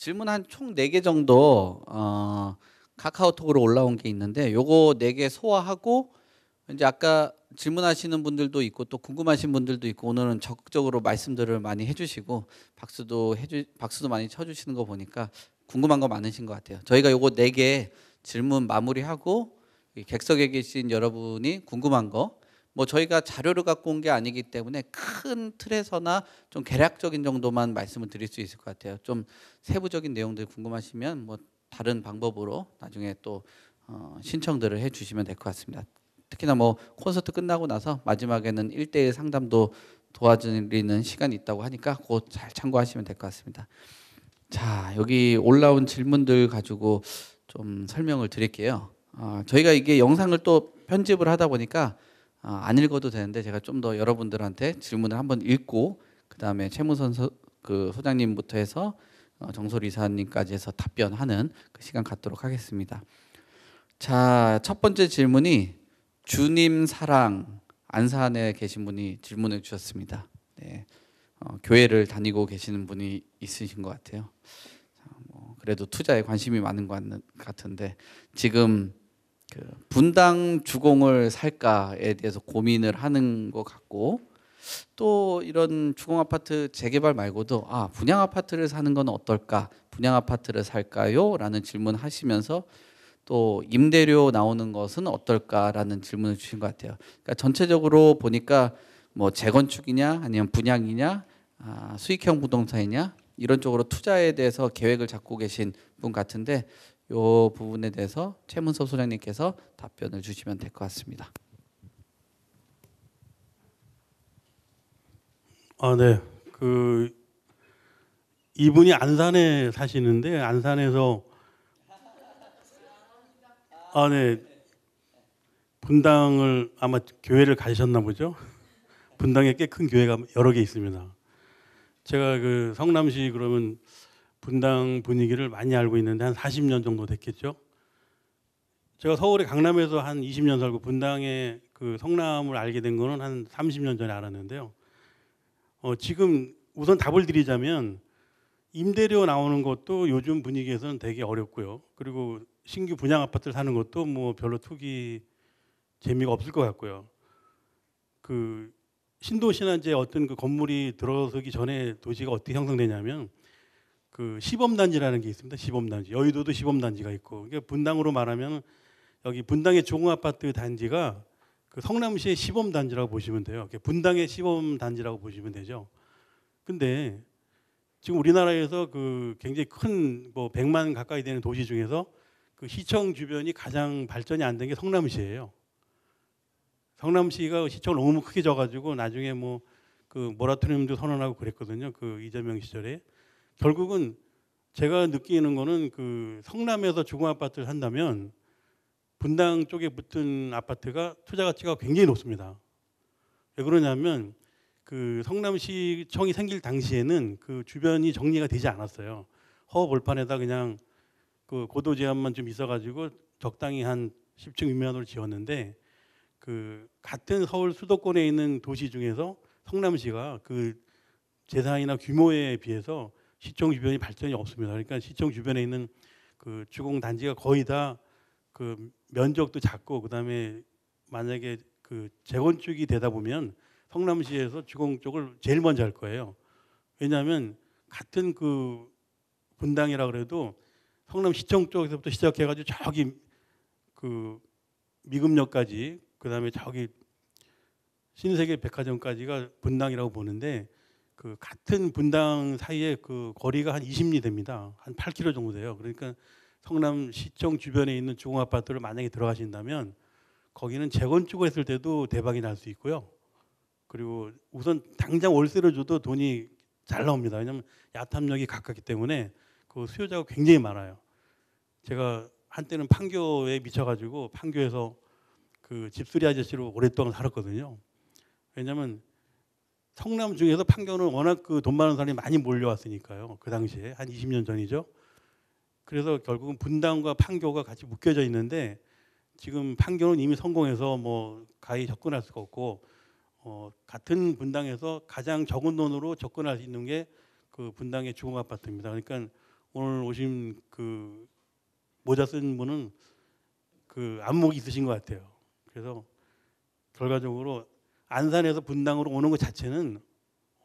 질문 한 총 4개 정도 카카오톡으로 올라온 게 있는데 요거 4개 소화하고 이제 아까 질문하시는 분들도 있고 또 궁금하신 분들도 있고 오늘은 적극적으로 말씀들을 많이 해 주시고 박수도 많이 쳐 주시는 거 보니까 궁금한 거 많으신 것 같아요. 저희가 요거 4개 질문 마무리하고 이 객석에 계신 여러분이 궁금한 거 뭐 저희가 자료를 갖고 온 게 아니기 때문에 큰 틀에서나 좀 개략적인 정도만 말씀을 드릴 수 있을 것 같아요. 좀 세부적인 내용들 궁금하시면 뭐 다른 방법으로 나중에 또 신청들을 해 주시면 될 것 같습니다. 특히나 뭐 콘서트 끝나고 나서 마지막에는 1대1 상담도 도와드리는 시간이 있다고 하니까 그거 잘 참고하시면 될 것 같습니다. 자, 여기 올라온 질문들 가지고 좀 설명을 드릴게요. 저희가 이게 영상을 또 편집을 하다 보니까 안 읽어도 되는데 제가 좀 더 여러분들한테 질문을 한번 읽고 그다음에 최무선 소장님부터 해서 정솔 이사님까지 해서 답변하는 그 시간 갖도록 하겠습니다. 자, 첫 번째 질문이 주님 사랑 안산에 계신 분이 질문해 주셨습니다. 네, 교회를 다니고 계시는 분이 있으신 것 같아요. 그래도 투자에 관심이 많은 것 같은데 지금 그 분당 주공을 살까에 대해서 고민을 하는 것 같고 또 이런 주공 아파트 재개발 말고도 분양 아파트를 사는 건 어떨까? 분양 아파트를 살까요? 라는 질문 하시면서 또 임대료 나오는 것은 어떨까라는 질문을 주신 것 같아요. 그러니까 전체적으로 보니까 뭐 재건축이냐 아니면 분양이냐 수익형 부동산이냐 이런 쪽으로 투자에 대해서 계획을 잡고 계신 분 같은데 이 부분에 대해서 최문섭 소장님께서 답변을 주시면 될 것 같습니다. 네. 이분이 안산에 사시는데 안산에서 네. 분당을 아마 교회를 가셨나 보죠. 분당에 꽤 큰 교회가 여러 개 있습니다. 제가 그 성남시 그러면 분당 분위기를 많이 알고 있는데 한 40년 정도 됐겠죠. 제가 서울의 강남에서 한 20년 살고 분당에 그 성남을 알게 된 거는 한 30년 전에 알았는데요. 지금 우선 답을 드리자면 임대료 나오는 것도 요즘 분위기에서는 되게 어렵고요. 그리고 신규 분양 아파트를 사는 것도 뭐 별로 투기 재미가 없을 것 같고요. 그 신도시나 이제 어떤 그 건물이 들어서기 전에 도시가 어떻게 형성되냐면 그 시범단지라는 게 있습니다. 시범단지. 여의도도 시범단지가 있고. 그러니까 분당으로 말하면 여기 분당의 종아파트 단지가 그 성남시의 시범단지라고 보시면 돼요. 분당의 시범단지라고 보시면 되죠. 근데 지금 우리나라에서 그 굉장히 큰 뭐 100만 가까이 되는 도시 중에서 그 시청 주변이 가장 발전이 안 된 게 성남시예요. 성남시가 시청을 너무 크게 져가지고 나중에 뭐 그 모라토리움도 선언하고 그랬거든요. 그 이재명 시절에. 결국은 제가 느끼는 거는 그 성남에서 주거 아파트를 산다면 분당 쪽에 붙은 아파트가 투자 가치가 굉장히 높습니다. 왜 그러냐면 그 성남시청이 생길 당시에는 그 주변이 정리가 되지 않았어요. 허벌판에다 그냥 그 고도 제한만 좀 있어가지고 적당히 한 10층 미만으로 지었는데 그 같은 서울 수도권에 있는 도시 중에서 성남시가 그 재산이나 규모에 비해서 시청 주변이 발전이 없습니다. 그러니까 시청 주변에 있는 그 주공 단지가 거의 다 그 면적도 작고 그다음에 만약에 그 재건축이 되다 보면 성남시에서 주공 쪽을 제일 먼저 할 거예요. 왜냐하면 같은 그 분당이라 그래도 성남시청 쪽에서부터 시작해가지고 저기 그 미금역까지 그다음에 저기 신세계 백화점까지가 분당이라고 보는데 그 같은 분당 사이에 그 거리가 한 20리 됩니다. 한 8km 정도 돼요. 그러니까 성남시청 주변에 있는 주공아파트를 만약에 들어가신다면 거기는 재건축을 했을 때도 대박이 날 수 있고요. 그리고 우선 당장 월세를 줘도 돈이 잘 나옵니다. 왜냐하면 야탐역이 가깝기 때문에 그 수요자가 굉장히 많아요. 제가 한때는 판교에 미쳐가지고 판교에서 그 집수리 아저씨로 오랫동안 살았거든요. 왜냐하면 성남 중에서 판교는 워낙 그 돈 많은 사람이 많이 몰려왔으니까요. 그 당시에 한 20년 전이죠. 그래서 결국은 분당과 판교가 같이 묶여져 있는데 지금 판교는 이미 성공해서 뭐 가히 접근할 수가 없고 같은 분당에서 가장 적은 돈으로 접근할 수 있는 게 그 분당의 주공 아파트입니다. 그러니까 오늘 오신 그 모자 쓴 분은 그 안목이 있으신 것 같아요. 그래서 결과적으로 안산에서 분당으로 오는 것 자체는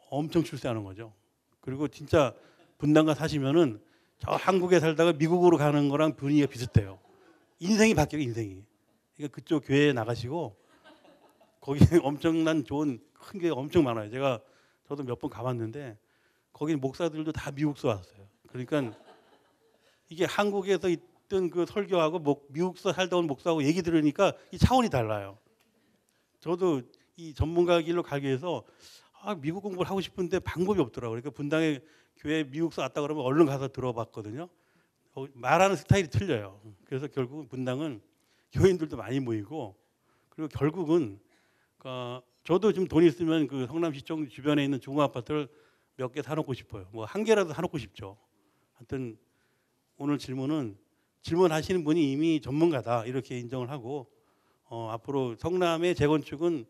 엄청 출세하는 거죠. 그리고 진짜 분당가 사시면은 저 한국에 살다가 미국으로 가는 거랑 분위기가 비슷해요. 인생이 바뀌어요, 인생이. 그러니까 그쪽 교회에 나가시고 거기 엄청난 좋은 큰 게 엄청 많아요. 저도 몇 번 가봤는데 거기 목사들도 다 미국서 왔어요. 그러니까 이게 한국에서 있던 그 설교하고 미국서 살다 온 목사하고 얘기 들으니까 이 차원이 달라요. 저도 이 전문가 길로 가기 위해서 미국 공부를 하고 싶은데 방법이 없더라고요. 그러니까 분당에 교회 미국서 왔다 그러면 얼른 가서 들어봤거든요. 말하는 스타일이 틀려요. 그래서 결국은 분당은 교인들도 많이 모이고 그리고 결국은 저도 지금 돈 있으면 그 성남시청 주변에 있는 중고 아파트를 몇 개 사놓고 싶어요. 뭐 한 개라도 사놓고 싶죠. 하여튼 오늘 질문하시는 분이 이미 전문가다 이렇게 인정을 하고 앞으로 성남의 재건축은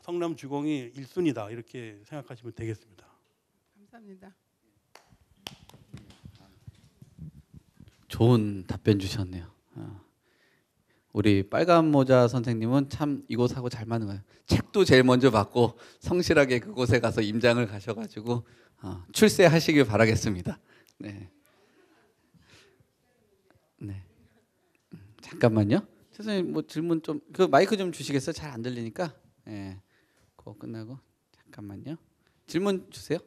성남 주공이 1순위다 이렇게 생각하시면 되겠습니다. 감사합니다. 좋은 답변 주셨네요. 우리 빨간 모자 선생님은 참 이곳하고 잘 맞는 거예요. 책도 제일 먼저 받고 성실하게 그곳에 가서 임장을 가셔가지고 출세하시길 바라겠습니다. 네. 네. 잠깐만요. 선생님 뭐 질문 좀 그 마이크 좀 주시겠어요? 잘 안 들리니까. 네. 그거 끝나고 잠깐만요. 질문 주세요.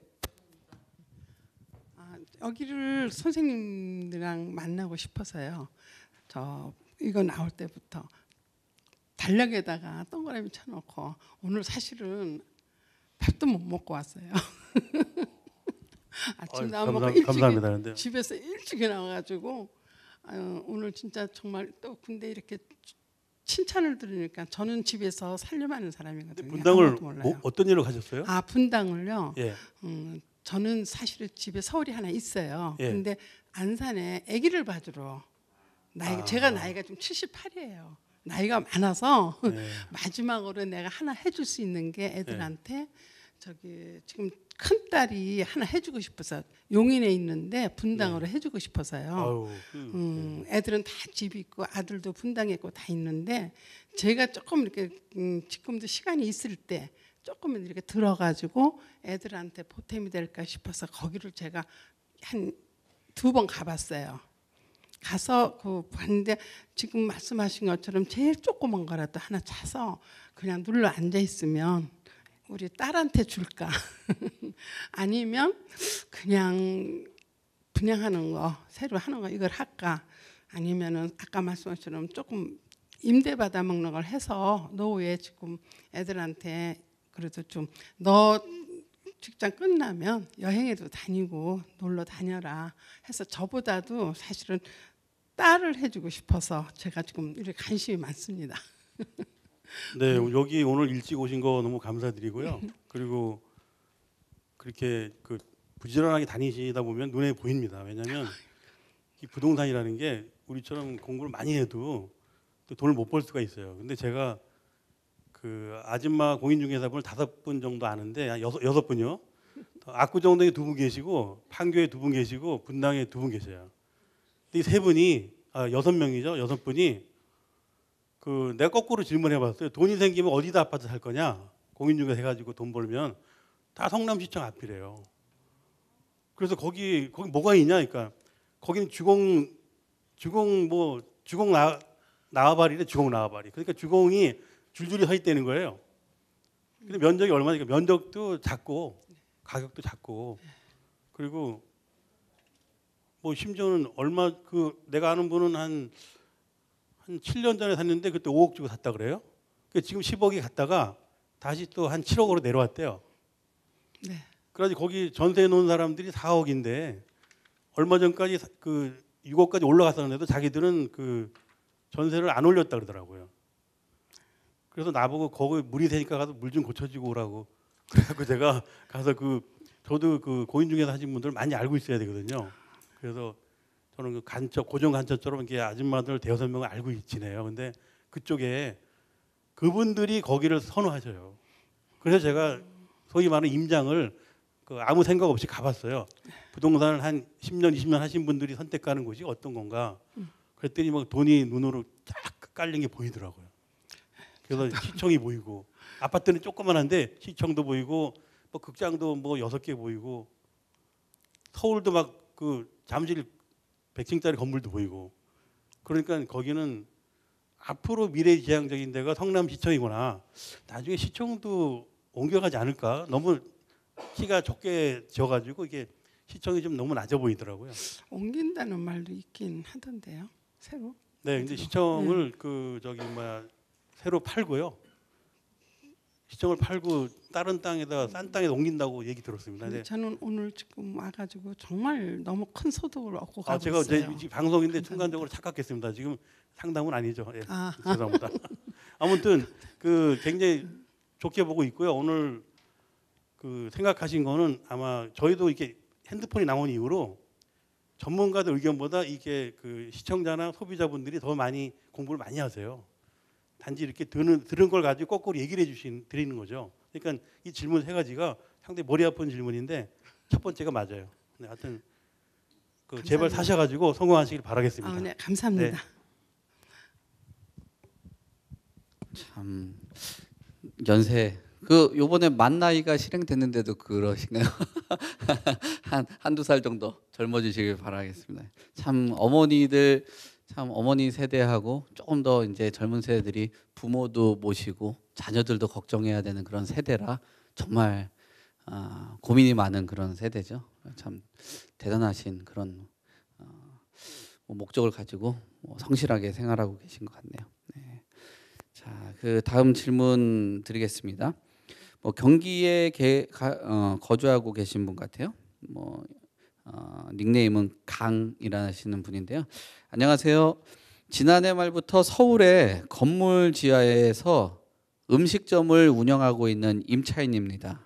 여기를 선생님들이랑 만나고 싶어서요. 이거 나올 때부터 달력에다가 동그라미 쳐놓고 오늘 사실은 밥도 못 먹고 왔어요. 아침도 안 먹고 감사합니다. 근데 집에서 일찍 나와가지고 오늘 진짜 정말 또 근데 이렇게 칭찬을 들으니까 저는 집에서 살림하는 사람이거든요. 분당을 어떤 일로 가셨어요? 분당을요. 예. 저는 사실은 집에 서울이 하나 있어요. 예. 근데 안산에 아기를 봐주러 제가 나이가 좀 78이에요. 나이가 많아서 예. 마지막으로 내가 하나 해줄 수 있는 게 애들한테 지금 큰 딸이 하나 해주고 싶어서 용인에 있는데 분당으로 해주고 싶어서요. 애들은 다 집이 있고 아들도 분당에 있고 다 있는데 제가 조금 이렇게 지금도 시간이 있을 때 조금 이렇게 들어가지고 애들한테 보탬이 될까 싶어서 거기를 제가 한 2번 가봤어요. 가서 봤는데 지금 말씀하신 것처럼 제일 조그만 거라도 하나 차서 그냥 눌러 앉아 있으면 우리 딸한테 줄까? 아니면 그냥 분양하는 거 새로 하는 거 이걸 할까? 아니면은 아까 말씀하신 것처럼 조금 임대 받아 먹는 걸 해서 노후에 지금 애들한테 그래도 좀 너 직장 끝나면 여행에도 다니고 놀러 다녀라 해서 저보다도 사실은 딸을 해주고 싶어서 제가 지금 이렇게 관심이 많습니다. 네, 여기 오늘 일찍 오신 거 너무 감사드리고요. 그리고 그렇게 부지런하게 다니시다 보면 눈에 보입니다. 왜냐하면 이 부동산이라는 게 우리처럼 공부를 많이 해도 또 돈을 못 벌 수가 있어요. 근데 제가 그 아줌마 공인중개사분을 5분 정도 아는데 여섯 분이요. 압구정동에 2분 계시고 판교에 2분 계시고 분당에 2분 계세요. 이 3분이 6명이죠. 6분이 내가 거꾸로 질문해봤어요. 돈이 생기면 어디다 아파트 살 거냐? 공인중개사 해가지고 돈 벌면 다 성남시청 앞이래요. 그래서 거기 뭐가 있냐? 그러니까 거기는 주공 나와바리래. 주공 나와바리. 그러니까 주공이 줄줄이 서 있다는 거예요. 근데 면적이 얼마니까 면적도 작고 가격도 작고 그리고 뭐 심지어는 내가 아는 분은 한 7년 전에 샀는데 그때 5억 주고 샀다 그래요. 그러니까 지금 10억이 갔다가 다시 또 한 7억으로 내려왔대요. 네. 그래가지고 거기 전세 놓은 사람들이 4억인데 얼마 전까지 6억까지 올라갔었는데도 자기들은 전세를 안 올렸다 그러더라고요. 그래서 나보고 거기 물이 새니까 가서 물 좀 고쳐주고 오라고. 그래갖고 제가 가서 저도 고인중개사 하신 분들 많이 알고 있어야 되거든요. 그래서 저는 고정 간첩처럼 이렇게 아줌마들 5-6명을 알고 지내요. 근데 그쪽에 그분들이 거기를 선호하셔요. 그래서 제가 소위 말하는 임장을 그 아무 생각 없이 가봤어요. 부동산을 한 10년, 20년 하신 분들이 선택하는 곳이 어떤 건가. 그랬더니 막 돈이 눈으로 쫙 깔린 게 보이더라고요. 그래서 시청이 보이고 아파트는 조그만한데 시청도 보이고 뭐 극장도 뭐 6개 보이고 서울도 막 그 잠실 100층짜리 건물도 보이고 그러니까 거기는 앞으로 미래지향적인 데가 성남시청이구나. 나중에 시청도 옮겨가지 않을까. 너무 키가 적게 지어가지고 이게 시청이 좀 너무 낮아 보이더라고요. 옮긴다는 말도 있긴 하던데요. 새로. 네, 이제 시청을 그 저기 뭐야 새로 팔고요. 시청을 팔고 다른 땅에다 싼 땅에 옮긴다고 얘기 들었습니다. 근데 네. 저는 오늘 지금 와가지고 정말 너무 큰 소득을 얻고 가고 제가 있어요. 제 방송인데 감사합니다. 순간적으로 착각했습니다. 지금 상담은 아니죠. 예, 아. 죄송합니다. 아무튼 그 굉장히 좋게 보고 있고요. 오늘 그 생각하신 거는 아마 저희도 이렇게 핸드폰이 나온 이후로 전문가들 의견보다 이게 그 시청자나 소비자분들이 더 많이 공부를 많이 하세요. 단지 이렇게 들은 걸 가지고 거꾸로 얘기를 드리는 거죠. 그러니까 이 질문 세 가지가 상당히 머리 아픈 질문인데 첫 번째가 맞아요. 네, 하여튼 그 제발 사셔가지고 성공하시길 바라겠습니다. 네, 감사합니다. 네. 참 연세 그 요번에 만 나이가 실행됐는데도 그러신가요? 한두 살 정도 젊어지시길 바라겠습니다. 참 어머니들 참 어머니 세대하고 조금 더 이제 젊은 세대들이 부모도 모시고 자녀들도 걱정해야 되는 그런 세대라 정말 고민이 많은 그런 세대죠. 참 대단하신 그런 목적을 가지고 성실하게 생활하고 계신 것 같네요. 네. 자, 그 다음 질문 드리겠습니다. 뭐 경기에 거주하고 계신 분 같아요. 뭐 닉네임은 강이라시는 분인데요. 안녕하세요. 지난해 말부터 서울의 건물 지하에서 음식점을 운영하고 있는 임차인입니다.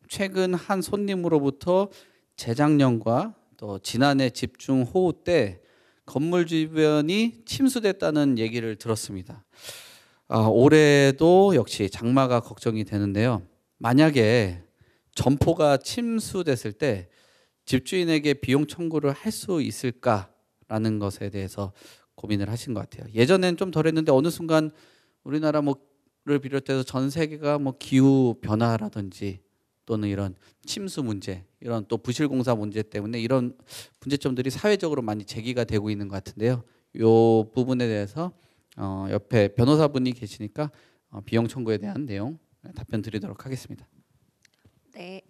최근 한 손님으로부터 재작년과 또 지난해 집중 호우 때 건물 주변이 침수됐다는 얘기를 들었습니다. 올해도 역시 장마가 걱정이 되는데요. 만약에 점포가 침수됐을 때 집주인에게 비용 청구를 할 수 있을까라는 것에 대해서 고민을 하신 것 같아요. 예전엔 좀 덜했는데 어느 순간 우리나라 뭐를 비롯해서 전 세계가 뭐 기후 변화라든지 또는 이런 침수 문제, 이런 또 부실공사 문제 때문에 이런 문제점들이 사회적으로 많이 제기가 되고 있는 것 같은데요. 이 부분에 대해서 옆에 변호사분이 계시니까 비용 청구에 대한 내용 답변 드리도록 하겠습니다. 네.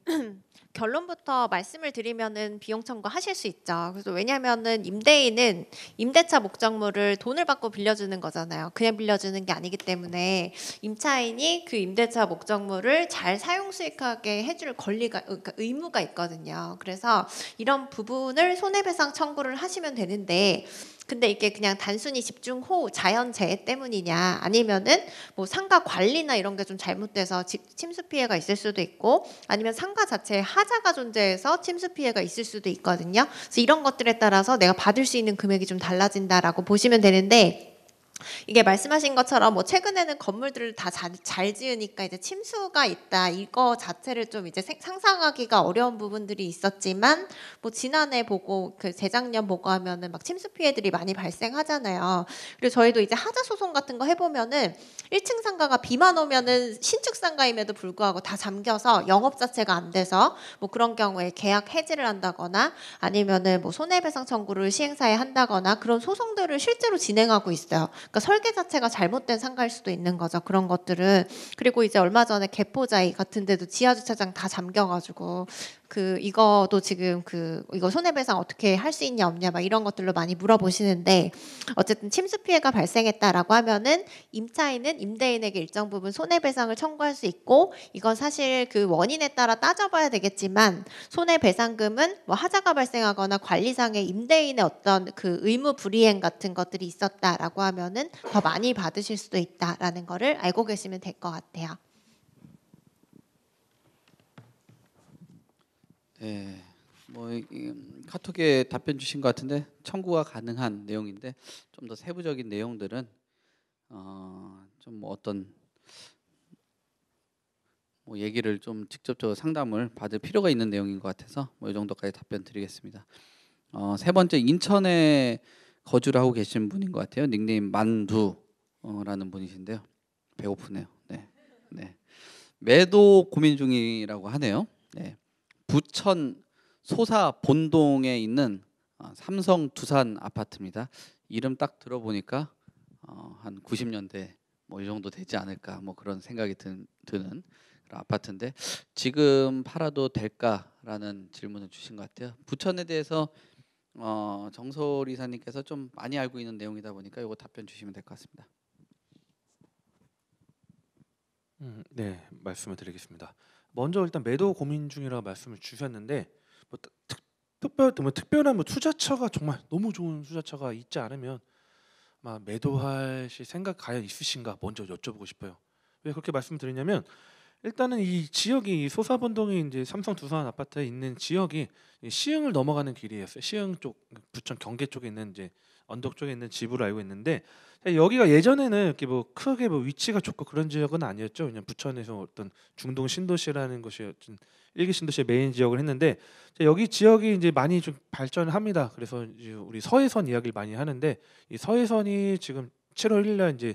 결론부터 말씀을 드리면은 비용 청구하실 수 있죠. 그래서 왜냐하면은 임대인은 임대차 목적물을 돈을 받고 빌려주는 거잖아요. 그냥 빌려주는 게 아니기 때문에 임차인이 그 임대차 목적물을 잘 사용 수익하게 해줄 그러니까 의무가 있거든요. 그래서 이런 부분을 손해배상 청구를 하시면 되는데, 근데 이게 그냥 단순히 집중호우 자연재해 때문이냐, 아니면은 뭐 상가 관리나 이런 게 좀 잘못돼서 침수 피해가 있을 수도 있고, 아니면 상가 자체에 하자가 존재해서 침수 피해가 있을 수도 있거든요. 그래서 이런 것들에 따라서 내가 받을 수 있는 금액이 좀 달라진다라고 보시면 되는데, 이게 말씀하신 것처럼 뭐 최근에는 건물들을 다 잘 지으니까 이제 침수가 있다, 이거 자체를 좀 이제 상상하기가 어려운 부분들이 있었지만, 뭐 지난해 보고 그 재작년 보고 하면은 막 침수 피해들이 많이 발생하잖아요. 그리고 저희도 이제 하자 소송 같은 거 해보면은 1층 상가가 비만 오면은 신축 상가임에도 불구하고 다 잠겨서 영업 자체가 안 돼서 뭐 그런 경우에 계약 해지를 한다거나 아니면은 뭐 손해배상 청구를 시행사에 한다거나 그런 소송들을 실제로 진행하고 있어요. 그러니까 설계 자체가 잘못된 상가일 수도 있는 거죠. 그런 것들은. 그리고 이제 얼마 전에 개포자이 같은 데도 지하 주차장 다 잠겨가지고 이거도 지금 이거 손해배상 어떻게 할 수 있냐 없냐 막 이런 것들로 많이 물어보시는데, 어쨌든 침수 피해가 발생했다라고 하면은 임차인은 임대인에게 일정 부분 손해배상을 청구할 수 있고, 이건 사실 그 원인에 따라 따져봐야 되겠지만 손해배상금은 뭐 하자가 발생하거나 관리상의 임대인의 어떤 그 의무 불이행 같은 것들이 있었다라고 하면은 더 많이 받으실 수도 있다라는 거를 알고 계시면 될 것 같아요. 네, 뭐 카톡에 답변 주신 것 같은데 청구가 가능한 내용인데 좀 더 세부적인 내용들은 좀 뭐 어떤 뭐 얘기를 좀 직접적으로 상담을 받을 필요가 있는 내용인 것 같아서 뭐 이 정도까지 답변 드리겠습니다. 세 번째, 인천에 거주를 하고 계신 분인 것 같아요. 닉네임 만두라는 분이신데요. 배고프네요. 네, 네. 매도 고민 중이라고 하네요. 네. 부천 소사 본동에 있는 삼성 두산 아파트입니다. 이름 딱 들어보니까 한 90년대 뭐 이 정도 되지 않을까 뭐 그런 생각이 드는 그런 아파트인데 지금 팔아도 될까라는 질문을 주신 것 같아요. 부천에 대해서 정솔 이사님께서 좀 많이 알고 있는 내용이다 보니까 이거 답변 주시면 될 것 같습니다. 네, 말씀을 드리겠습니다. 먼저 일단 매도 고민 중이라고 말씀을 주셨는데 뭐 특별한 뭐 투자처가 정말 너무 좋은 투자처가 있지 않으면 아마 매도하실 생각 과연 있으신가 먼저 여쭤보고 싶어요. 왜 그렇게 말씀드리냐면 일단은 이 지역이 소사본동이 이제 삼성 두산 아파트에 있는 지역이 시흥을 넘어가는 길이었어요. 시흥 쪽, 부천 경계 쪽에 있는 이제 언덕 쪽에 있는 집으로 알고 있는데 여기가 예전에는 이렇게 뭐 크게 뭐 위치가 좋고 그런 지역은 아니었죠. 그냥 부천에서 어떤 중동 신도시라는 것이 어떤 일기 신도시의 메인 지역을 했는데 여기 지역이 이제 많이 좀 발전을 합니다. 그래서 이제 우리 서해선 이야기를 많이 하는데 이 서해선이 지금 7월 1일 날 이제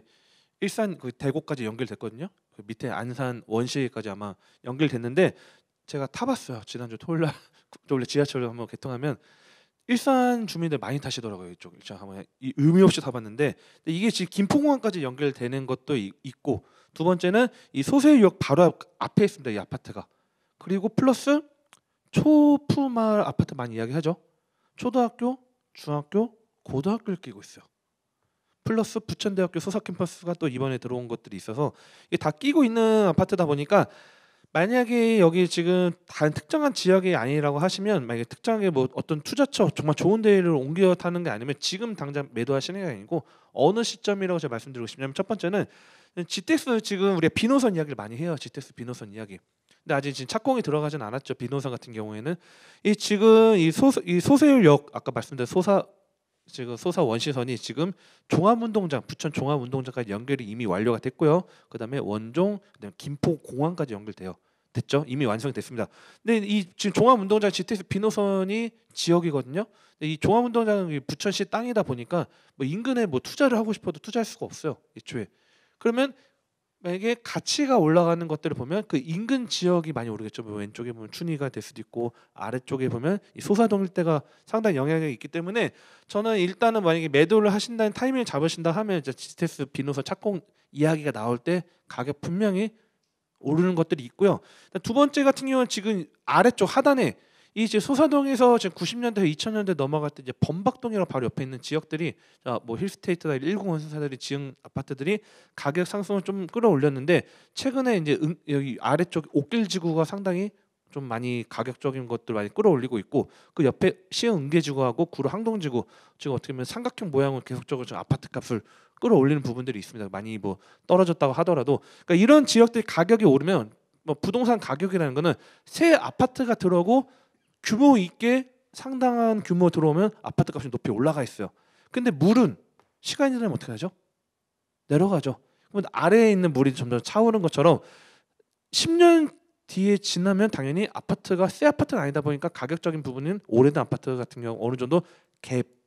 일산 그 대구까지 연결됐거든요. 그 밑에 안산 원시까지 아마 연결됐는데 제가 타봤어요. 지난주 토요일 날 원래 지하철을 한번 개통하면 일산 주민들 많이 타시더라고요. 이쪽 제가 한번 의미 없이 타봤는데 이게 지금 김포공항까지 연결되는 것도 있고 두 번째는 이 소세역 바로 앞에 있습니다. 이 아파트가. 그리고 플러스 초푸마을 아파트 많이 이야기하죠. 초등학교, 중학교, 고등학교를 끼고 있어요. 플러스 부천대학교 소사 캠퍼스가 또 이번에 들어온 것들이 있어서 이게 다 끼고 있는 아파트다 보니까 만약에 여기 지금 단 특정한 지역이 아니라고 하시면 만약에 특정하게 뭐 어떤 투자처 정말 좋은 데를 옮겨 타는 게 아니면 지금 당장 매도하시는 게 아니고 어느 시점이라고 제가 말씀드리고 싶냐면 첫 번째는 GTX 지금 우리가 비노선 이야기를 많이 해요. GTX 비노선 이야기. 근데 아직 지금 착공이 들어가진 않았죠. 비노선 같은 경우에는 이 지금 이 소세율역 아까 말씀드린 지금 소사 원시선이 지금 종합운동장 부천 종합운동장까지 연결이 이미 완료가 됐고요. 그다음에 원종, 그다음에 김포공항까지 연결돼요. 됐죠? 이미 완성됐습니다. 근데 이 지금 종합운동장 GTX 비노선이 지역이거든요. 근데 이 종합운동장이 부천시 땅이다 보니까 뭐 인근에 뭐 투자를 하고 싶어도 투자할 수가 없어요. 애초에. 그러면 만약에 가치가 올라가는 것들을 보면 그 인근 지역이 많이 오르겠죠. 뭐 왼쪽에 보면 춘희가 될 수도 있고 아래쪽에 보면 이 소사동 일대가 상당히 영향이 있기 때문에 저는 일단은 만약에 매도를 하신다는 타이밍을 잡으신다 하면 이제 GTX 비노선 착공 이야기가 나올 때 가격 분명히 오르는 것들이 있고요. 두 번째 같은 경우는 지금 아래쪽 하단에 이 이제 소사동에서 지금 90년대 2000년대 넘어갈 때 이제 범박동이랑 바로 옆에 있는 지역들이 뭐 힐스테이트나 1공원사들이 지은 아파트들이 가격 상승을 좀 끌어올렸는데 최근에 이제 여기 아래쪽 옥길지구가 상당히 좀 많이 가격적인 것들 많이 끌어올리고 있고 그 옆에 시흥 은계지구하고 구로 항동지구 지금 어떻게 보면 삼각형 모양으로 계속적으로 좀 아파트 값을 끌어올리는 부분들이 있습니다. 많이 뭐 떨어졌다고 하더라도 그러니까 이런 지역들 가격이 오르면 뭐 부동산 가격이라는 거는 새 아파트가 들어오고 규모 있게 상당한 규모 들어오면 아파트 값이 높이 올라가 있어요. 근데 물은 시간이 지나면 어떻게 하죠? 내려가죠. 그러면 아래에 있는 물이 점점 차오르는 것처럼 10년 뒤에 지나면 당연히 아파트가 새 아파트가 아니다 보니까 가격적인 부분은 오래된 아파트 같은 경우 어느 정도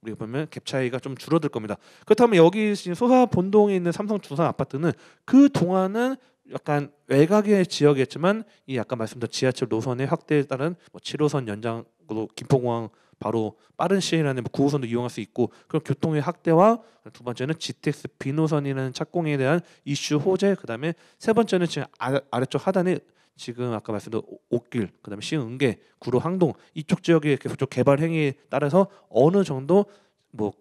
우리가 보면 갭 차이가 좀 줄어들 겁니다. 그렇다면 여기 지금 소사 본동에 있는 삼성 두산 아파트는 그 동안은 약간 외곽의 지역이었지만 이 아까 말씀드린 지하철 노선의 확대에 따른 뭐 7호선 연장으로 김포공항 바로 빠른 시일 안에 뭐 9호선도 이용할 수 있고 그런 교통의 확대와 두 번째는 GTX 비노선이라는 착공에 대한 이슈 호재 그다음에 세 번째는 지금 아래쪽 하단에 지금 아까 말씀드린 옥길 그다음에 시흥 은계 구로 항동 이쪽 지역의 계속 개발 행위에 따라서 어느 정도 뭐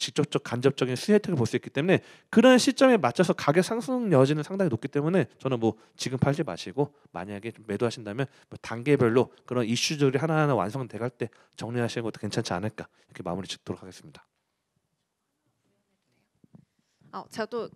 직접적 간접적인 수혜 혜택을 볼 수 있기 때문에 그런 시점에 맞춰서 가격 상승 여지는 상당히 높기 때문에 저는 뭐 지금 팔지 마시고 만약에 좀 매도하신다면 뭐 단계별로 그런 이슈들이 하나하나 완성돼갈 때 정리하시는 것도 괜찮지 않을까 이렇게 마무리 짓도록 하겠습니다. 저도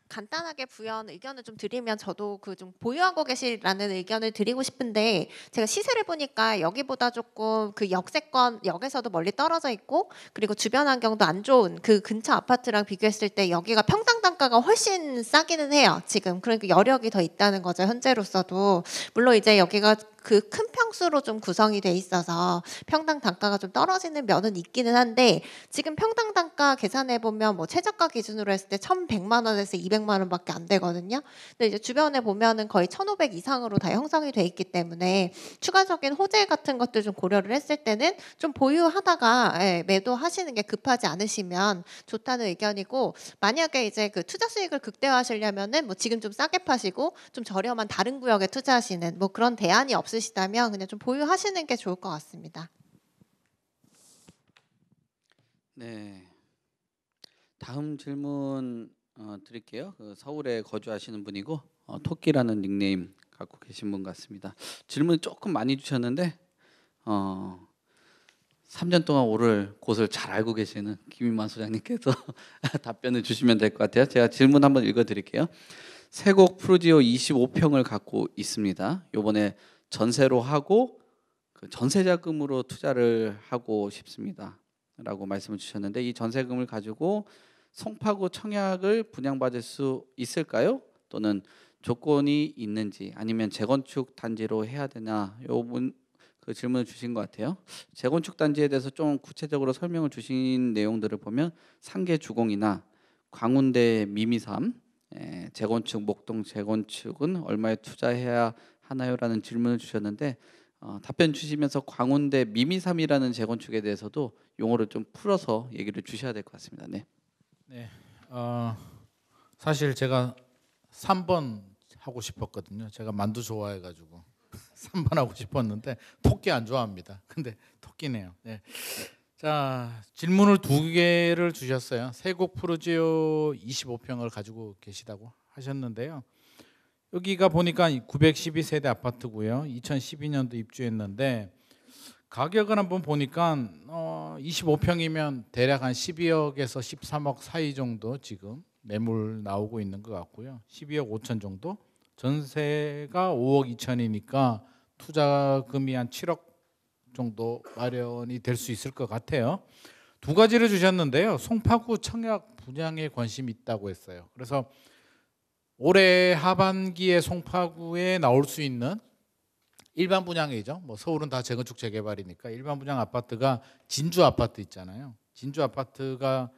간단하게 부연 의견을 좀 드리면 저도 그 좀 보유하고 계시라는 의견을 드리고 싶은데 제가 시세를 보니까 여기보다 조금 그 역에서도 멀리 떨어져 있고 그리고 주변 환경도 안 좋은 그 근처 아파트랑 비교했을 때 여기가 평당 단가가 훨씬 싸기는 해요. 지금 그러니까 여력이 더 있다는 거죠. 현재로서도 물론 이제 여기가 그 큰 평수로 좀 구성이 돼 있어서 평당 단가가 좀 떨어지는 면은 있기는 한데 지금 평당 단가 계산해 보면 뭐 최저가 기준으로 했을 때 1,100만 원에서 200만 원밖에 안 되거든요. 근데 이제 주변에 보면은 거의 1,500 이상으로 다 형성이 돼 있기 때문에 추가적인 호재 같은 것들 좀 고려를 했을 때는 좀 보유하다가 매도하시는 게 급하지 않으시면 좋다는 의견이고 만약에 이제 그 투자 수익을 극대화하시려면은 뭐 지금 좀 싸게 파시고 좀 저렴한 다른 구역에 투자하시는 뭐 그런 대안이 없으시다면 그냥 좀 보유하시는 게 좋을 것 같습니다. 네. 다음 질문 드릴게요. 그 서울에 거주하시는 분이고 토끼라는 닉네임 갖고 계신 분 같습니다. 질문 조금 많이 주셨는데 3년 동안 오를 곳을 잘 알고 계시는 김인만 소장님께서 답변을 주시면 될 것 같아요. 제가 질문 한번 읽어드릴게요. 세곡 푸르지오 25평을 갖고 있습니다. 요번에 전세로 하고 그 전세 자금으로 투자를 하고 싶습니다. 라고 말씀을 주셨는데 이 전세금을 가지고 송파구 청약을 분양받을 수 있을까요? 또는 조건이 있는지 아니면 재건축 단지로 해야 되나 요분 그 질문을 주신 것 같아요. 재건축 단지에 대해서 좀 구체적으로 설명을 주신 내용들을 보면 상계 주공이나 광운대 미미삼 재건축 목동 재건축은 얼마에 투자해야 하나요라는 질문을 주셨는데 답변 주시면서 광운대 미미삼이라는 재건축에 대해서도 용어를 좀 풀어서 얘기를 주셔야 될 것 같습니다. 네. 네. 사실 제가 3번 하고 싶었거든요. 제가 만두 좋아해가지고 3번 하고 싶었는데 토끼 안 좋아합니다. 근데 토끼네요. 네. 자, 질문을 2개를 주셨어요. 세곡 푸르지오 25평을 가지고 계시다고 하셨는데요. 여기가 보니까 912세대 아파트고요. 2012년도 입주했는데 가격은 한번 보니까 25평이면 대략 한 12억에서 13억 사이 정도 지금 매물 나오고 있는 것 같고요. 12억 5천 정도. 전세가 5억 2천이니까 투자금이 한 7억 정도 마련이 될 수 있을 것 같아요. 2가지를 주셨는데요. 송파구 청약 분양에 관심이 있다고 했어요. 그래서 올해 하반기에 송파구에 나올 수 있는 일반 분양이죠. 뭐 서울은 다 재건축 재개발이니까 일반 분양 아파트가 진주 아파트 있잖아요. 진주 아파트가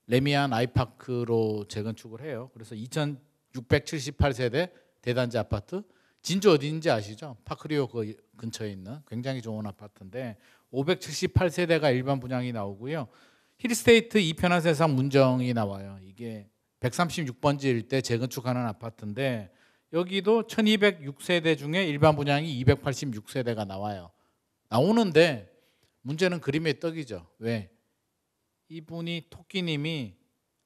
레미안 아이파크로 재건축을 해요. 그래서 2,678세대 대단지 아파트. 진주 어디인지 아시죠? 파크리오 그 근처에 있는 굉장히 좋은 아파트인데 578세대가 일반 분양이 나오고요. 힐스테이트 이편한 세상 문정이 나와요. 이게 136번지 일대 재건축하는 아파트인데 여기도 1206세대 중에 일반 분양이 286세대가 나와요. 나오는데 문제는 그림의 떡이죠. 왜? 이분이 토끼님이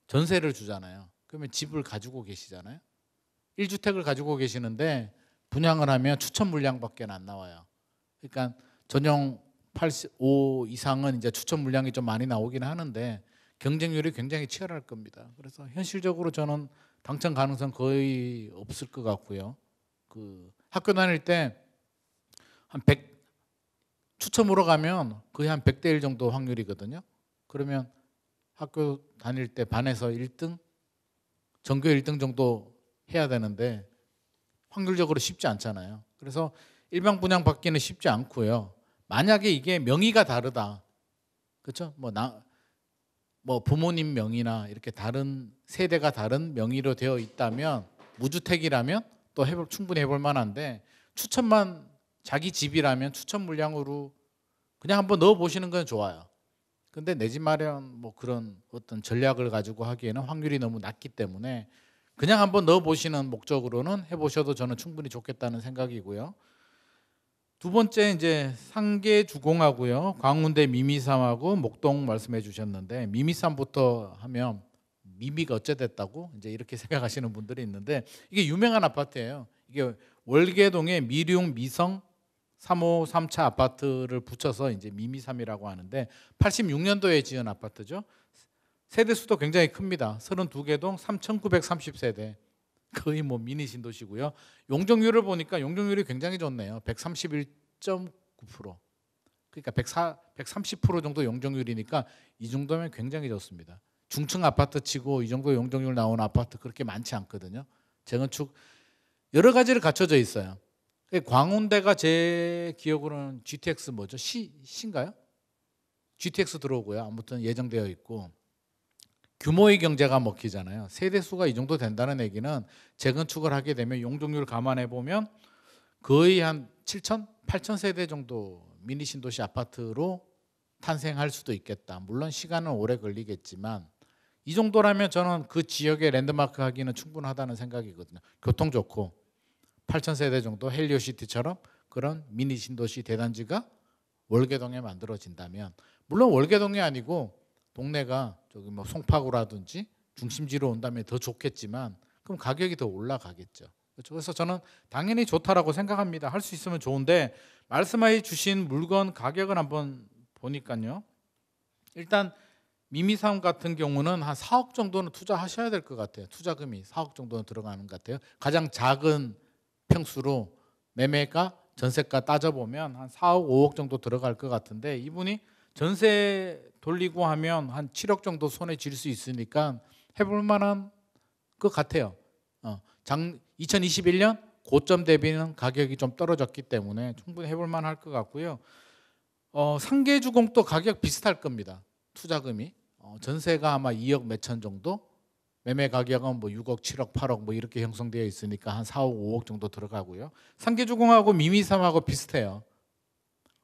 전세를 주잖아요. 그러면 집을 가지고 계시잖아요. 1주택을 가지고 계시는데 분양을 하면 추천 물량밖에 안 나와요. 그러니까 전용 85 이상은 이제 추천 물량이 좀 많이 나오긴 하는데 경쟁률이 굉장히 치열할 겁니다. 그래서 현실적으로 저는 당첨 가능성 거의 없을 것 같고요. 그 학교 다닐 때 한 100 추첨으로 가면 거의 한 100대 1 정도 확률이거든요. 그러면 학교 다닐 때 반에서 1등, 전교 1등 정도 해야 되는데 확률적으로 쉽지 않잖아요. 그래서 일반 분양 받기는 쉽지 않고요. 만약에 이게 명의가 다르다, 그렇죠? 뭐 부모님 명의나 이렇게 다른 세대가 다른 명의로 되어 있다면 무주택이라면 또 충분히 해볼 만한데 추천만 자기 집이라면 추천 물량으로 그냥 한번 넣어 보시는 건 좋아요. 근데 내 집 마련 뭐 그런 어떤 전략을 가지고 하기에는 확률이 너무 낮기 때문에 그냥 한번 넣어 보시는 목적으로는 해보셔도 저는 충분히 좋겠다는 생각이고요. 2번째 이제 상계 주공하고요. 광운대 미미삼하고 목동 말씀해 주셨는데 미미삼부터 하면 미미가 어째 됐다고 이제 이렇게 생각하시는 분들이 있는데 이게 유명한 아파트예요. 이게 월계동의 미룡 미성 3호 3차 아파트를 붙여서 이제 미미삼이라고 하는데 86년도에 지은 아파트죠. 세대 수도 굉장히 큽니다. 32개 동 3,930세대. 거의 뭐 미니 신도시고요. 용적률을 보니까 용적률이 굉장히 좋네요. 131.9%. 그러니까 130% 정도 용적률이니까 이 정도면 굉장히 좋습니다. 중층 아파트 치고 이 정도 용적률 나오는 아파트 그렇게 많지 않거든요. 재건축 여러 가지를 갖춰져 있어요. 광운대가 제 기억으로는 GTX 뭐죠? C인가요? GTX 들어오고요. 아무튼 예정되어 있고 규모의 경제가 먹히잖아요. 세대 수가 이 정도 된다는 얘기는 재건축을 하게 되면 용적률 감안해 보면 거의 한 7천, 8천 세대 정도 미니 신도시 아파트로 탄생할 수도 있겠다. 물론 시간은 오래 걸리겠지만 이 정도라면 저는 그 지역에 랜드마크 하기는 충분하다는 생각이거든요. 교통 좋고 8천 세대 정도 헬리오시티처럼 그런 미니 신도시 대단지가 월계동에 만들어진다면 물론 월계동이 아니고 동네가 저기 뭐 송파구라든지 중심지로 온다면 더 좋겠지만 그럼 가격이 더 올라가겠죠. 그렇죠? 그래서 저는 당연히 좋다라고 생각합니다. 할 수 있으면 좋은데 말씀해 주신 물건 가격을 한번 보니까요. 일단 미미삼 같은 경우는 한 4억 정도는 투자하셔야 될 것 같아요. 투자금이 4억 정도는 들어가는 것 같아요. 가장 작은 평수로 매매가 전세가 따져보면 한 4억 5억 정도 들어갈 것 같은데 이분이 전세 돌리고 하면 한 7억 정도 손에 쥘 수 있으니까 해볼 만한 것 같아요. 2021년 고점 대비는 가격이 좀 떨어졌기 때문에 충분히 해볼 만할 것 같고요. 상계주공도 가격 비슷할 겁니다. 투자금이 전세가 아마 2억 몇천 정도, 매매 가격은 뭐 6억, 7억, 8억 뭐 이렇게 형성되어 있으니까 한 4억, 5억 정도 들어가고요. 상계주공하고 미미삼하고 비슷해요.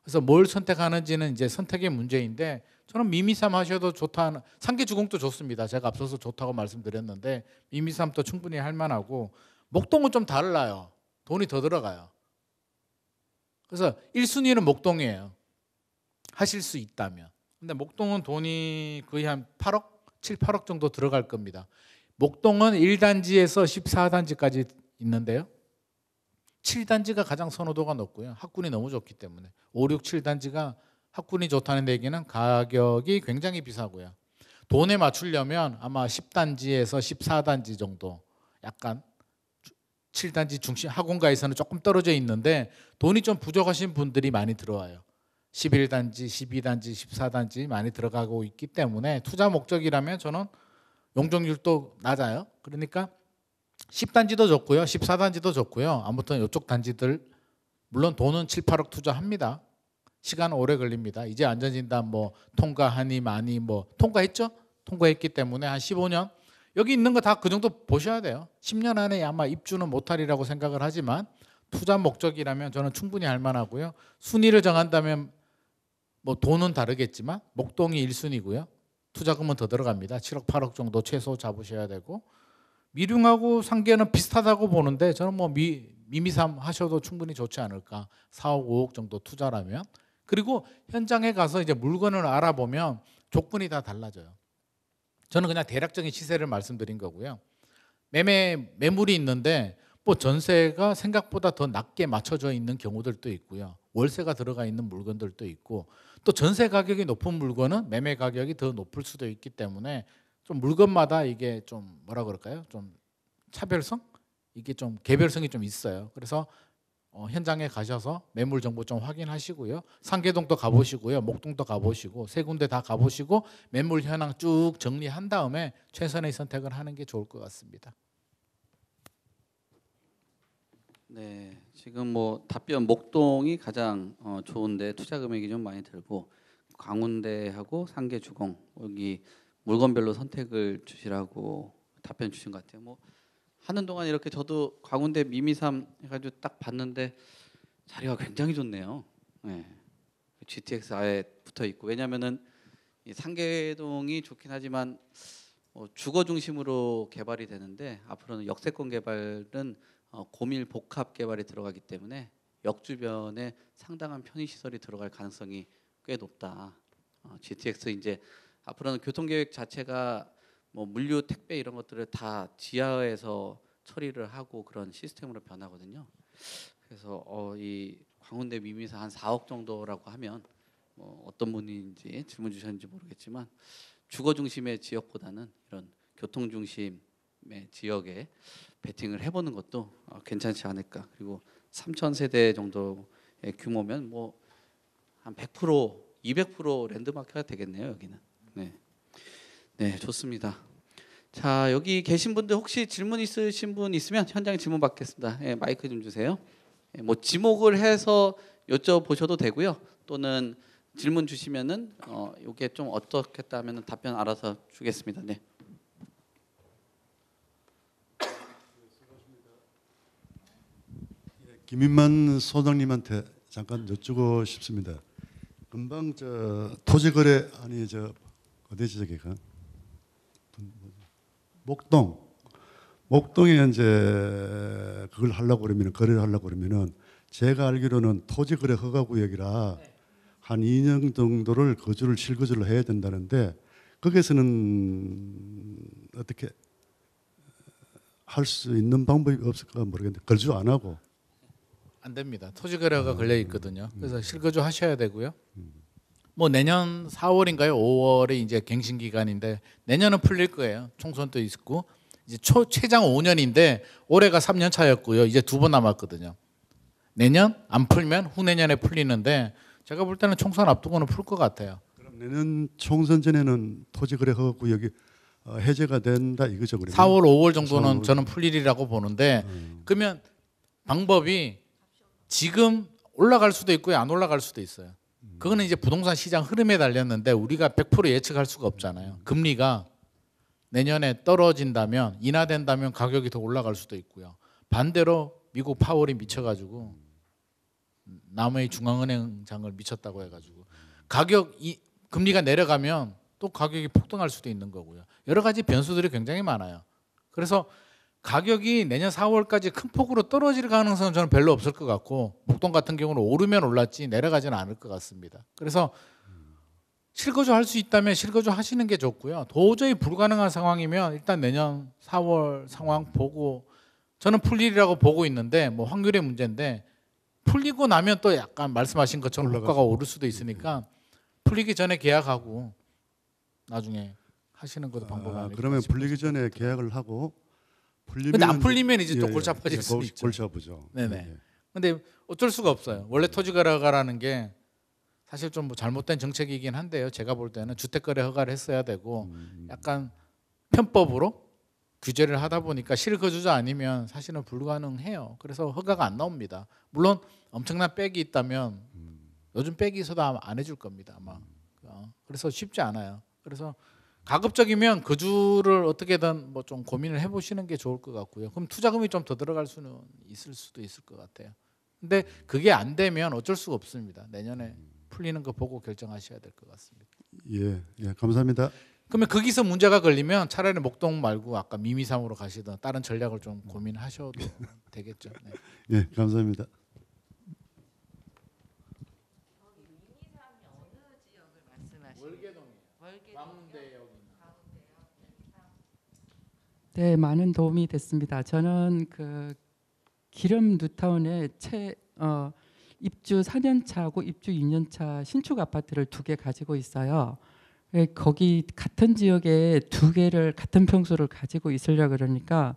그래서 뭘 선택하는지는 이제 선택의 문제인데 저는 미미삼 하셔도 좋다. 상계주공도 좋습니다. 제가 앞서서 좋다고 말씀드렸는데 미미삼도 충분히 할 만하고 목동은 좀 달라요. 돈이 더 들어가요. 그래서 1순위는 목동이에요. 하실 수 있다면. 근데 목동은 돈이 거의 한 8억, 7, 8억 정도 들어갈 겁니다. 목동은 1단지에서 14단지까지 있는데요. 7단지가 가장 선호도가 높고요. 학군이 너무 좋기 때문에 5, 6, 7단지가 학군이 좋다는 얘기는 가격이 굉장히 비싸고요. 돈에 맞추려면 아마 10단지에서 14단지 정도 약간 7단지 중심 학원가에서는 조금 떨어져 있는데 돈이 좀 부족하신 분들이 많이 들어와요. 11단지, 12단지, 14단지 많이 들어가고 있기 때문에 투자 목적이라면 저는 용적률도 낮아요. 그러니까 10단지도 좋고요. 14단지도 좋고요. 아무튼 이쪽 단지들 물론 돈은 7, 8억 투자합니다. 시간은 오래 걸립니다. 이제 안전진단 뭐 통과하니 많이 뭐 통과했죠? 통과했기 때문에 한 15년 여기 있는 거 다 그 정도 보셔야 돼요. 10년 안에 아마 입주는 못하리라고 생각을 하지만 투자 목적이라면 저는 충분히 할 만하고요. 순위를 정한다면 뭐 돈은 다르겠지만 목동이 1순위고요. 투자금은 더 들어갑니다. 7억, 8억 정도 최소 잡으셔야 되고 미룡하고 상계는 비슷하다고 보는데 저는 뭐 미미삼 하셔도 충분히 좋지 않을까. 4억, 5억 정도 투자라면. 그리고 현장에 가서 이제 물건을 알아보면 조건이 다 달라져요. 저는 그냥 대략적인 시세를 말씀드린 거고요. 매물이 있는데 뭐 전세가 생각보다 더 낮게 맞춰져 있는 경우들도 있고요. 월세가 들어가 있는 물건들도 있고 또 전세 가격이 높은 물건은 매매 가격이 더 높을 수도 있기 때문에 좀 물건마다 이게 좀 뭐라 그럴까요? 좀 차별성? 이게 좀 개별성이 좀 있어요. 그래서 현장에 가셔서 매물 정보 좀 확인하시고요. 상계동도 가보시고요. 목동도 가보시고 세 군데 다 가보시고 매물 현황 쭉 정리한 다음에 최선의 선택을 하는 게 좋을 것 같습니다. 네, 지금 뭐 답변 목동이 가장 좋은데 투자 금액이 좀 많이 들고 광운대하고 상계주공 여기 물건별로 선택을 주시라고 답변 주신 것 같아요. 뭐 하는 동안 이렇게 저도 광운대 미미삼 해가지고 딱 봤는데 자리가 굉장히 좋네요. 네. GTX 아예 붙어 있고 왜냐하면은 이 상계동이 좋긴 하지만 주거 중심으로 개발이 되는데 앞으로는 역세권 개발은 고밀 복합 개발이 들어가기 때문에 역 주변에 상당한 편의 시설이 들어갈 가능성이 꽤 높다. GTX 이제 앞으로는 교통 계획 자체가 뭐 물류, 택배 이런 것들을 다 지하에서 처리를 하고 그런 시스템으로 변하거든요. 그래서 이 광운대 미미사 한 4억 정도라고 하면 어떤 분인지 질문 주셨는지 모르겠지만 주거 중심의 지역보다는 이런 교통 중심의 지역에 베팅을 해보는 것도 괜찮지 않을까. 그리고 3천 세대 정도의 규모면 뭐 한 100%, 200% 랜드마크가 되겠네요 여기는. 네, 네 좋습니다. 자 여기 계신 분들 혹시 질문 있으신 분 있으면 현장 질문 받겠습니다. 예, 마이크 좀 주세요. 예, 뭐 지목을 해서 여쭤보셔도 되고요. 또는 질문 주시면은 이게 좀 어떻겠다 하면은 답변 알아서 주겠습니다. 네. 김인만 소장님한테 잠깐 여쭙고 싶습니다. 금방 저 토지거래 아니 저 어디지 저기가 목동에 이제 그걸 하려고 그러면 거래를 하려고 그러면은 제가 알기로는 토지거래 허가구역이라 한 2년 정도를 거주를 실거주를 해야 된다는데 거기서는 어떻게 할 수 있는 방법이 없을까 모르겠는데 거주 안 하고 안 됩니다. 토지 거래가 걸려 있거든요. 그래서 실거주 하셔야 되고요. 뭐 내년 4월인가요? 5월에 이제 갱신 기간인데 내년은 풀릴 거예요. 총선도 있고 이제 최장 5년인데 올해가 3년 차였고요. 이제 2번 남았거든요. 내년 안 풀면 후내년에 풀리는데 제가 볼 때는 총선 앞두고는 풀 것 같아요. 그럼 내년 총선 전에는 토지거래 허가구역이 해제가 된다 이거죠. 그러면? 4월, 5월 정도는 4월. 저는 풀리리라고 보는데 그러면 방법이 지금 올라갈 수도 있고요, 안 올라갈 수도 있어요. 그거는 이제 부동산 시장 흐름에 달렸는데 우리가 100% 예측할 수가 없잖아요. 금리가 내년에 떨어진다면 인하된다면 가격이 더 올라갈 수도 있고요. 반대로 미국 파월이 미쳐가지고 남의 중앙은행장을 미쳤다고 해가지고 금리가 내려가면 또 가격이 폭등할 수도 있는 거고요. 여러 가지 변수들이 굉장히 많아요. 그래서 가격이 내년 4월까지 큰 폭으로 떨어질 가능성은 저는 별로 없을 것 같고 목동 같은 경우는 오르면 올랐지 내려가지는 않을 것 같습니다. 그래서 실거주 할 수 있다면 실거주 하시는 게 좋고요. 도저히 불가능한 상황이면 일단 내년 4월 상황 보고 저는 풀리리라고 보고 있는데 뭐 확률의 문제인데 풀리고 나면 또 약간 말씀하신 것처럼 효과가 오를 수도 있으니까 풀리기 전에 계약하고 나중에 하시는 것도 방법 아닐까 그러면 싶어요. 풀리기 전에 계약을 하고 풀리면 근데 안 풀리면 이제 또 예, 골치 아파질 예, 수 있죠. 골치 아프죠. 네네. 예. 근데 어쩔 수가 없어요. 원래 토지거래가라는 게 사실 좀 뭐 잘못된 정책이긴 한데요. 제가 볼 때는 주택거래 허가를 했어야 되고 약간 편법으로 규제를 하다 보니까 실거주자 아니면 사실은 불가능해요. 그래서 허가가 안 나옵니다. 물론 엄청난 백이 있다면 요즘 백이 있어도 아마 안 해줄 겁니다. 아마. 그래서 쉽지 않아요. 그래서 가급적이면 거주를 어떻게든 뭐 좀 고민을 해보시는 게 좋을 것 같고요. 그럼 투자금이 좀 더 들어갈 수는 있을 수도 있을 것 같아요. 근데 그게 안 되면 어쩔 수가 없습니다. 내년에 풀리는 거 보고 결정하셔야 될 것 같습니다. 예, 예, 감사합니다. 그러면 거기서 문제가 걸리면 차라리 목동 말고 아까 미미삼으로 가시던 다른 전략을 좀 고민하셔도 되겠죠. 네. 예, 감사합니다. 네, 많은 도움이 됐습니다. 저는 그 기름 뉴타운에 입주 4년 차하고 입주 2년 차 신축 아파트를 2개 가지고 있어요. 거기 같은 지역에 2개를 같은 평수를 가지고 있으려 그러니까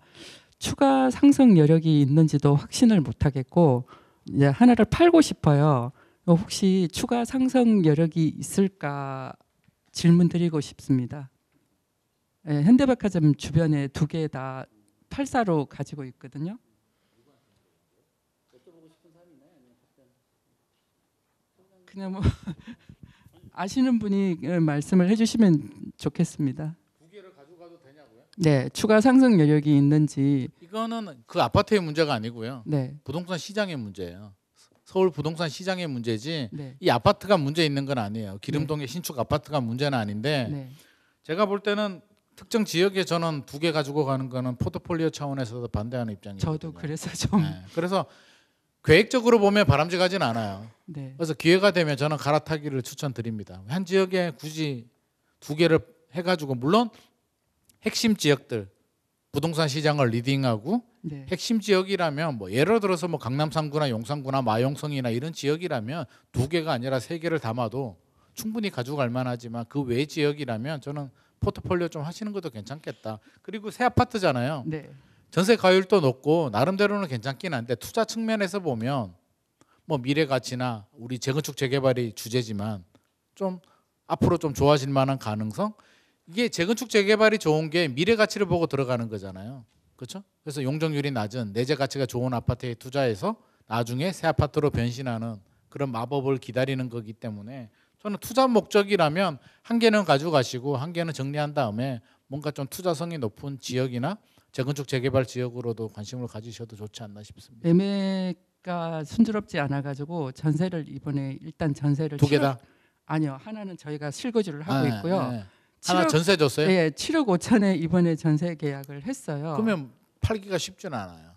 추가 상승 여력이 있는지도 확신을 못 하겠고 이제 하나를 팔고 싶어요. 혹시 추가 상승 여력이 있을까 질문드리고 싶습니다. 네, 현대백화점 주변에 2개 다 8사로 가지고 있거든요. 그냥 뭐 아시는 분이 말씀을 해주시면 좋겠습니다. 2개를 가져가도 되냐고요? 네, 추가 상승 여력이 있는지. 이거는 그 아파트의 문제가 아니고요. 네, 부동산 시장의 문제예요. 서울 부동산 시장의 문제지 네, 이 아파트가 문제 있는 건 아니에요. 기름동의 신축 아파트가 문제는 아닌데 네, 제가 볼 때는 특정 지역에 저는 2개 가지고 가는 거는 포트폴리오 차원에서도 반대하는 입장이거든요. 저도 그래서 좀. 네, 그래서 계획적으로 보면 바람직하진 않아요. 네, 그래서 기회가 되면 저는 갈아타기를 추천드립니다. 한 지역에 굳이 2개를 해가지고 물론 핵심 지역들 부동산 시장을 리딩하고 네, 핵심 지역이라면 뭐 예를 들어서 뭐 강남 3구나 용산구나 마용성이나 이런 지역이라면 2개가 아니라 3개를 담아도 충분히 가져갈 만하지만 그 외 지역이라면 저는 포트폴리오 좀 하시는 것도 괜찮겠다. 그리고 새 아파트잖아요. 네. 전세 가율도 높고 나름대로는 괜찮긴 한데 투자 측면에서 보면 뭐 미래 가치나 우리 재건축 재개발이 주제지만 좀 앞으로 좀 좋아질 만한 가능성, 이게 재건축 재개발이 좋은 게 미래 가치를 보고 들어가는 거잖아요. 그렇죠? 그래서 용적률이 낮은 내재 가치가 좋은 아파트에 투자해서 나중에 새 아파트로 변신하는 그런 마법을 기다리는 거기 때문에 저는 투자 목적이라면 한 개는 가져가시고 한 개는 정리한 다음에 뭔가 좀 투자성이 높은 지역이나 재건축 재개발 지역으로도 관심을 가지셔도 좋지 않나 싶습니다. 매매가 순조롭지 않아 가지고 전세를 이번에 일단 전세를 두 개 다? 아니요. 하나는 저희가 실거주를 하고 있고요. 하나 7억 전세 줬어요? 예, 7억 5천에 이번에 전세 계약을 했어요. 그러면 팔기가 쉽지는 않아요.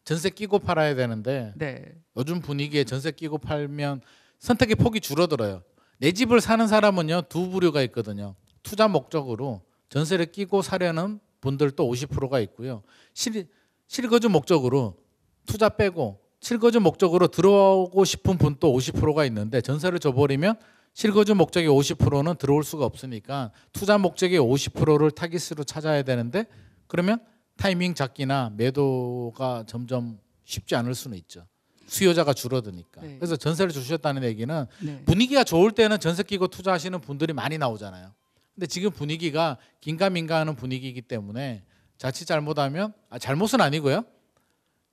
전세 끼고 팔아야 되는데 네. 요즘 분위기에 전세 끼고 팔면 선택의 폭이 줄어들어요. 내 집을 사는 사람은요 두 부류가 있거든요. 투자 목적으로 전세를 끼고 사려는 분들도 50%가 있고요. 실거주 목적으로 투자 빼고 실거주 목적으로 들어오고 싶은 분도 50%가 있는데 전세를 줘버리면 실거주 목적의 50%는 들어올 수가 없으니까 투자 목적의 50%를 타깃으로 찾아야 되는데 그러면 타이밍 잡기나 매도가 점점 쉽지 않을 수는 있죠. 수요자가 줄어드니까. 네. 그래서 전세를 주셨다는 얘기는 네. 분위기가 좋을 때는 전세 끼고 투자하시는 분들이 많이 나오잖아요. 근데 지금 분위기가 긴가민가하는 분위기이기 때문에 자칫 잘못하면 잘못은 아니고요.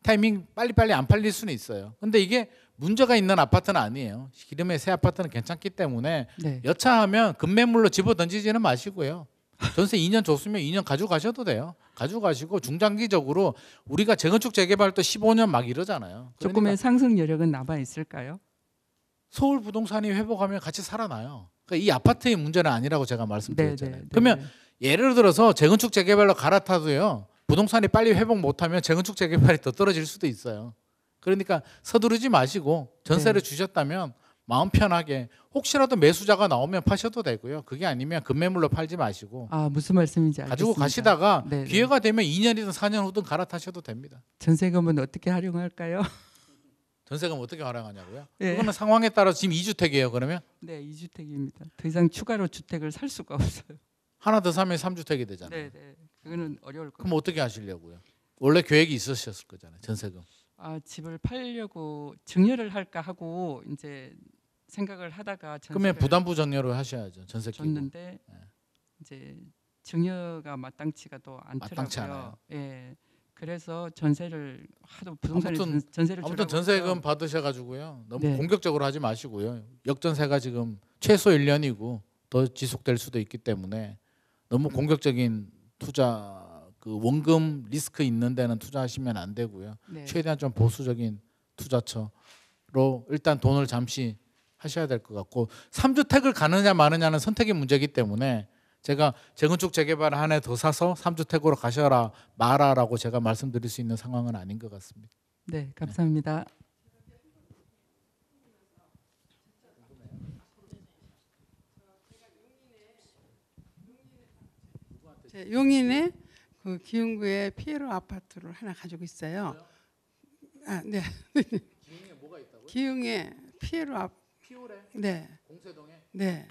타이밍 빨리빨리 안 팔릴 수는 있어요. 근데 이게 문제가 있는 아파트는 아니에요. 기름의 새 아파트는 괜찮기 때문에 네. 여차하면 급매물로 집어 던지지는 마시고요. 전세 2년 줬으면 2년 가져가셔도 돼요. 가져가시고 중장기적으로 우리가 재건축 재개발도 15년 막 이러잖아요. 그러니까 조금의 상승 여력은 남아 있을까요? 서울 부동산이 회복하면 같이 살아나요. 그러니까 이 아파트의 문제는 아니라고 제가 말씀드렸잖아요. 네, 네, 그러면 네. 예를 들어서 재건축 재개발로 갈아타도요. 부동산이 빨리 회복 못하면 재건축 재개발이 더 떨어질 수도 있어요. 그러니까 서두르지 마시고 전세를 네. 주셨다면 마음 편하게 혹시라도 매수자가 나오면 파셔도 되고요. 그게 아니면 급매물로 팔지 마시고 아, 무슨 말씀인지 알겠습니다. 가지고 가시다가 네, 네. 기회가 되면 2년이든 4년 후든 갈아타셔도 됩니다. 전세금은 어떻게 활용할까요? 전세금 어떻게 활용하냐고요? 네. 그거는 상황에 따라 지금 2주택이에요. 그러면 네, 2주택입니다. 더 이상 추가로 주택을 살 수가 없어요. 하나 더 사면 3주택이 되잖아요. 네, 네. 그거는 어려울 것 그럼 어떻게 하시려고요? 원래 계획이 있으셨을 거잖아요. 전세금. 아, 집을 팔려고 증여를 할까 하고 이제 생각을 하다가 그러면 전세를 부담부 정려를 하셔야죠. 전세 끼고. 줬는데 네. 이제 증여가 마땅치가 또 마땅치 않더라고요. 않아요. 예. 그래서 전세를 하도 부동산에 아무튼- 전세를 아무튼 주라고 전세금 해서 받으셔가지고요. 너무 네. 공격적으로 하지 마시고요. 역전세가 지금 최소 1년이고 더 지속될 수도 있기 때문에 너무 공격적인 투자 그 원금 리스크 있는 데는 투자하시면 안 되고요. 네. 최대한 좀 보수적인 투자처로 일단 돈을 잠시 하셔야 될 것 같고 3주택을 가느냐 마느냐는 선택의 문제이기 때문에 제가 재건축 재개발 한 해 더 사서 3주택으로 가셔라 마라라고 제가 말씀드릴 수 있는 상황은 아닌 것 같습니다. 네, 감사합니다. 용인에 그 기흥구에 피에로 아파트를 하나 가지고 있어요. 아, 네. 기흥에 뭐가 있다고요? 기흥에 피에로 피오레 네. 공세동에 네.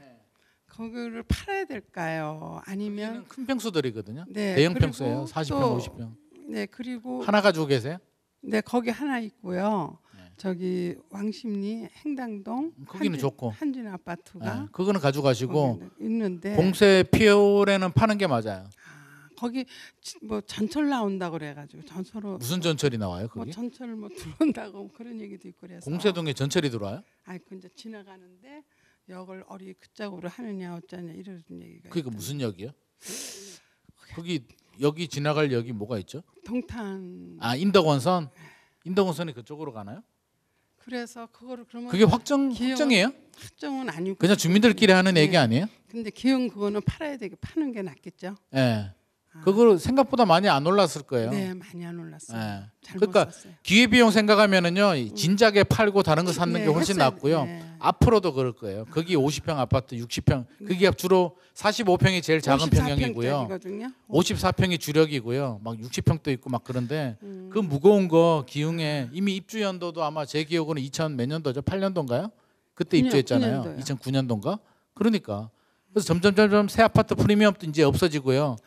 거기를 팔아야 될까요? 아니면 여기는 큰 평수들이거든요. 네, 대형 그리고 평수예요. 40평, 또 50평. 네, 그리고 하나 가지고 계세요? 네, 거기 하나 있고요. 네. 저기 왕십리 행당동 거기는 좋고. 한진 아파트가 네, 그거는 가져가시고 거기 있는데 공세 피오레는 파는 게 맞아요. 거기 뭐 전철 나온다고 그래가지고 전철로 무슨 전철이 나와요? 뭐 거기? 전철 뭐 들어온다고 그런 얘기도 있고 그래서 공세동에 전철이 들어와요? 아이 그 이제 지나가는데 역을 어리 그쪽으로 하느냐 어쩌냐 이런 얘기가 그게 있던데. 무슨 역이요? 거기 여기 지나갈 역이 뭐가 있죠? 동탄 아 인덕원선. 인덕원선이 그쪽으로 가나요? 그래서 그거를 그러면 그게 확정이에요? 확정은 아니고 그냥 주민들끼리 하는 네. 얘기 아니에요? 근데 기흥 그거는 팔아야 되게 파는 게 낫겠죠? 예. 그거 생각보다 많이 안 올랐을 거예요. 네, 많이 안 올랐어요. 예. 잘못 그러니까 샀어요. 기회비용 생각하면은요 진작에 팔고 다른 거 사는 네, 게 훨씬 했어야 낫고요. 네. 앞으로도 그럴 거예요. 거기 50평 아파트, 60평. 그게 주로 45평이 제일 작은 54 평형이고요. 평짜리거든요. 54평이 주력이고요. 막 60평도 있고 막 그런데 그 무거운 거 기흥에 이미 입주 연도도 아마 제 기억으로는 2000 몇 년도죠? 8년도인가요? 그때 9년, 입주했잖아요. 9년도요. 2009년도인가? 그러니까 그래서 점점 새 아파트 프리미엄도 이제 없어지고요.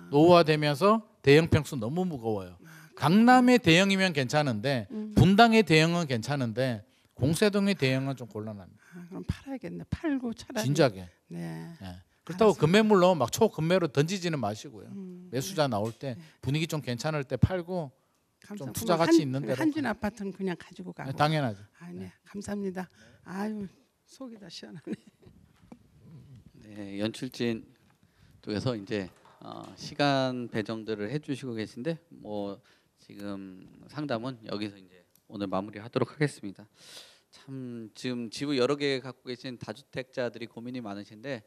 노후화되면서 대형 평수 너무 무거워요. 강남의 대형이면 괜찮은데 분당의 대형은 괜찮은데 공세동의 대형은 좀 곤란합니다. 그럼 팔아야겠네. 팔고 차라리. 진작에. 네. 예. 그렇다고 금매물로 막 초금매로 던지지는 마시고요. 매수자 나올 때 분위기 좀 괜찮을 때 팔고 좀 투자 가치 있는 데로. 한준 아파트는 그냥 가지고 가고. 네, 당연하죠. 아, 네. 감사합니다. 아유, 속이 다 시원하네. 네, 연출진 쪽에서 이제 시간 배정들을 해주시고 계신데 뭐 지금 상담은 여기서 이제 오늘 마무리하도록 하겠습니다. 참 지금 집을 여러 개 갖고 계신 다주택자들이 고민이 많으신데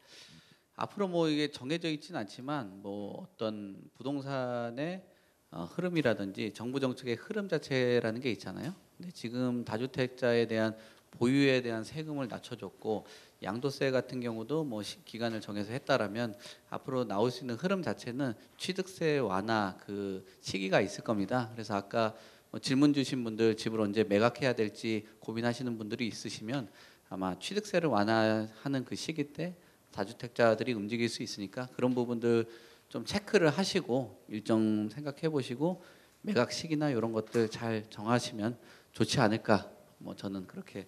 앞으로 뭐 이게 정해져 있지는 않지만 뭐 어떤 부동산의 흐름이라든지 정부 정책의 흐름 자체라는 게 있잖아요. 근데 지금 다주택자에 대한 보유에 대한 세금을 낮춰줬고 양도세 같은 경우도 뭐 기간을 정해서 했다라면 앞으로 나올 수 있는 흐름 자체는 취득세 완화 그 시기가 있을 겁니다. 그래서 아까 뭐 질문 주신 분들 집을 언제 매각해야 될지 고민하시는 분들이 있으시면 아마 취득세를 완화하는 그 시기 때 다주택자들이 움직일 수 있으니까 그런 부분들 좀 체크를 하시고 일정 생각해 보시고 매각 시기나 이런 것들 잘 정하시면 좋지 않을까 뭐 저는 그렇게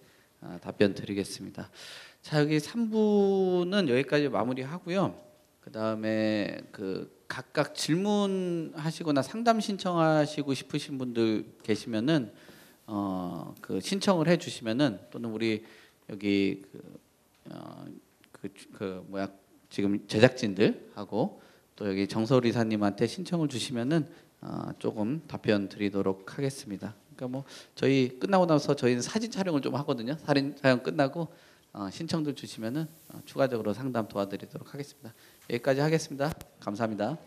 답변 드리겠습니다. 자 여기 3부는 여기까지 마무리하고요. 그 다음에 그 각각 질문하시거나 상담 신청하시고 싶으신 분들 계시면은 그 신청을 해주시면은 또는 우리 여기 지금 제작진들하고 또 여기 정서울 이사님한테 신청을 주시면은 조금 답변 드리도록 하겠습니다. 그러니까 뭐 저희 끝나고 나서 저희는 사진 촬영을 좀 하거든요. 사진 촬영 끝나고 신청들 주시면은 추가적으로 상담 도와드리도록 하겠습니다. 여기까지 하겠습니다. 감사합니다.